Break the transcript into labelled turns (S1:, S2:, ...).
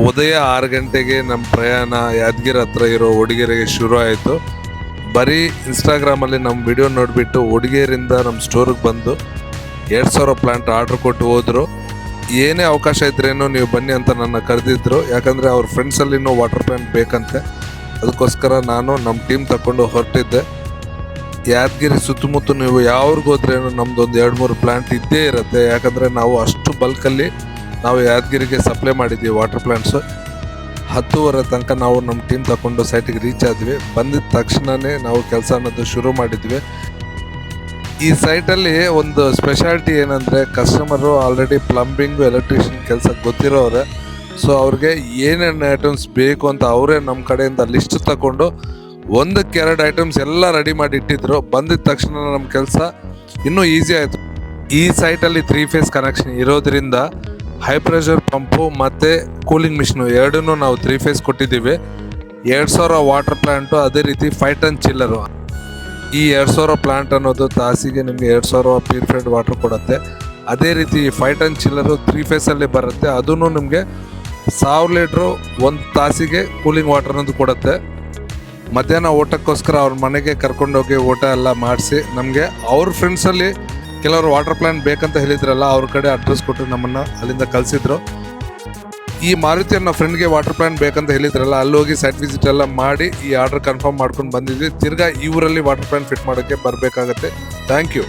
S1: ಉದಯ 6 ಗಂಟೆಗೆ ನಮ್ಮ ಪ್ರಯಾಣ ಯಾದಗಿರಿ ಹತ್ರ ಇರೋ ಹುಡುಗಿಯರಿಗೆ ಶುರು ಆಯಿತು. ಬರೀ ಇನ್ಸ್ಟಾಗ್ರಾಮಲ್ಲಿ ನಮ್ಮ ವಿಡಿಯೋ ನೋಡಿಬಿಟ್ಟು ಹುಡುಗಿಯರಿಂದ ನಮ್ಮ ಸ್ಟೋರಿಗೆ ಬಂದು 2,000 ಪ್ಲ್ಯಾಂಟ್ ಆರ್ಡ್ರ್ ಕೊಟ್ಟು ಹೋದರು. ಏನೇ ಅವಕಾಶ ಇದ್ರೇನು ನೀವು ಬನ್ನಿ ಅಂತ ನನ್ನ ಕರೆದಿದ್ರು. ಯಾಕಂದರೆ ಅವ್ರ ಫ್ರೆಂಡ್ಸಲ್ಲಿನೂ ವಾಟರ್ ಪ್ಲ್ಯಾಂಟ್ ಬೇಕಂತೆ. ಅದಕ್ಕೋಸ್ಕರ ನಾನು ನಮ್ಮ ಟೀಮ್ ತಗೊಂಡು ಹೊರಟಿದ್ದೆ. ಯಾದಗಿರಿ ಸುತ್ತಮುತ್ತ ನೀವು ಯಾವ್ರಿಗೆ ಹೋದ್ರೇನು ನಮ್ಮದೊಂದು 2-3 ಪ್ಲ್ಯಾಂಟ್ ಇದ್ದೇ ಇರುತ್ತೆ. ಯಾಕಂದರೆ ನಾವು ಅಷ್ಟು ಬಲ್ಕಲ್ಲಿ ನಾವು ಯಾದಗಿರಿಗೆ ಸಪ್ಲೈ ಮಾಡಿದ್ವಿ ವಾಟರ್ ಪ್ಲ್ಯಾಂಟ್ಸು. 10:30 ತನಕ ನಾವು ನಮ್ಮ ಟೀಮ್ ತಗೊಂಡು ಸೈಟಿಗೆ ರೀಚ್ ಆದ್ವಿ. ಬಂದಿದ್ದ ತಕ್ಷಣವೇ ನಾವು ಕೆಲಸ ಅನ್ನೋದು ಶುರು ಮಾಡಿದ್ವಿ. ಈ ಸೈಟಲ್ಲಿ ಒಂದು ಸ್ಪೆಷಾಲಿಟಿ ಏನಂದರೆ, ಕಸ್ಟಮರು ಆಲ್ರೆಡಿ ಪ್ಲಂಬಿಂಗು ಎಲೆಕ್ಟ್ರಿಷಿಯನ್ ಕೆಲಸ ಗೊತ್ತಿರೋರೆ. ಸೊ ಅವ್ರಿಗೆ ಏನೇನು ಐಟಮ್ಸ್ ಬೇಕು ಅಂತ ಅವರೇ ನಮ್ಮ ಕಡೆಯಿಂದ ಲಿಸ್ಟ್ ತಗೊಂಡು 1-2 ಐಟಮ್ಸ್ ಎಲ್ಲ ರೆಡಿ ಮಾಡಿ ಇಟ್ಟಿದ್ರು. ಬಂದಿದ್ದ ತಕ್ಷಣ ನಮ್ಮ ಕೆಲಸ ಇನ್ನೂ ಈಸಿ ಆಯಿತು. ಈ ಸೈಟಲ್ಲಿ 3 ಫೇಸ್ ಕನೆಕ್ಷನ್ ಇರೋದ್ರಿಂದ ಹೈ ಪ್ರೆಷರ್ ಪಂಪು ಮತ್ತು ಕೂಲಿಂಗ್ ಮಿಷಿನು ಎರಡನ್ನೂ ನಾವು 3 ಫೇಸ್ ಕೊಟ್ಟಿದ್ದೀವಿ. 2,000 ವಾಟರ್ ಪ್ಲ್ಯಾಂಟು, ಅದೇ ರೀತಿ 5 ಟನ್ ಚಿಲ್ಲರು. ಈ 2,000 ಪ್ಲ್ಯಾಂಟ್ ಅನ್ನೋದು ತಾಸಿಗೆ ನಿಮಗೆ 2,000 ಪ್ಯೂರಿಫೈಡ್ ವಾಟರ್ ಕೊಡುತ್ತೆ. ಅದೇ ರೀತಿ 5 ಟನ್ ಚಿಲ್ಲರು 3 ಫೇಸಲ್ಲಿ ಬರುತ್ತೆ. ಅದೂ ನಿಮಗೆ 1,000 ಲೀಟ್ರು ಒಂದು ತಾಸಿಗೆ ಕೂಲಿಂಗ್ ವಾಟರ್ ಅನ್ನೋದು ಕೊಡುತ್ತೆ. ಮಧ್ಯಾಹ್ನ ಊಟಕ್ಕೋಸ್ಕರ ಅವ್ರ ಮನೆಗೆ ಕರ್ಕೊಂಡೋಗಿ ಊಟ ಎಲ್ಲ ಮಾಡಿಸಿ ನಮಗೆ ಅವ್ರ ಫ್ರೆಂಡ್ಸಲ್ಲಿ ಕೆಲವರು ವಾಟರ್ ಪ್ಲ್ಯಾಂಟ್ ಬೇಕಂತ ಹೇಳಿದ್ರಲ್ಲ, ಅವ್ರ ಕಡೆ ಅಡ್ರೆಸ್ ಕೊಟ್ಟು ನಮ್ಮನ್ನು ಅಲ್ಲಿಂದ ಕಳಿಸಿದ್ರು. ಈ ಮಾರುತಿಯನ್ನ ಫ್ರೆಂಡ್ಗೆ ವಾಟರ್ ಪ್ಲ್ಯಾಂಟ್ ಬೇಕಂತ ಹೇಳಿದ್ರಲ್ಲ, ಅಲ್ಲಿ ಹೋಗಿ ಸೈಟ್ ವಿಸಿಟ್ ಎಲ್ಲ ಮಾಡಿ ಈ ಆರ್ಡರ್ ಕನ್ಫರ್ಮ್ ಮಾಡ್ಕೊಂಡು ಬಂದಿದ್ವಿ. ತಿರ್ಗಾ ಈ ಊರಲ್ಲಿ ವಾಟರ್ ಪ್ಲ್ಯಾಂಟ್ ಫಿಟ್ ಮಾಡೋಕ್ಕೆ ಬರಬೇಕಾಗತ್ತೆ. Thank you.